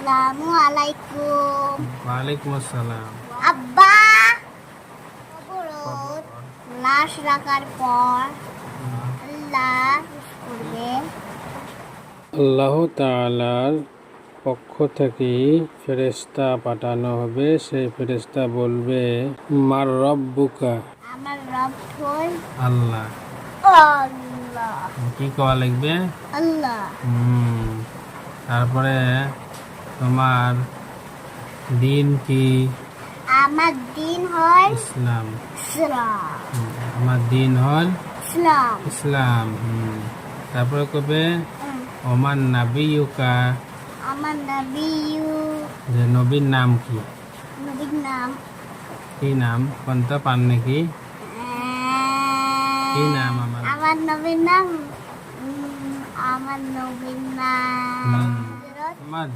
আসসালামু আলাইকুম। ওয়ালাইকুম আসসালাম। আব্বা, কবরত লাশ রাখার পর আল্লাহ করবে। আল্লাহ তাআলার পক্ষ থেকে ফেরেশতা পাঠানো হবে। সেই ফেরেশতা বলবে, মার রব্বুকা, আমার রব হল আল্লাহ। আল্লাহ। কি কওয়া লাগবে? আল্লাহ। তারপরে তোমার দিন কি? আমার দিন হয় ইসলাম। ইসলাম। আমার দিন হল ইসলাম। ইসলাম। তারপরে কবে ওমান নাবিয়ুকা, আমার নবীও, যে নবীর নাম কি? নবীর নাম কি নাম কোনটা পান নাকি? কি নাম আমার? আমার নবীর নাম আমার নবীর নাম মোহাম্মদ।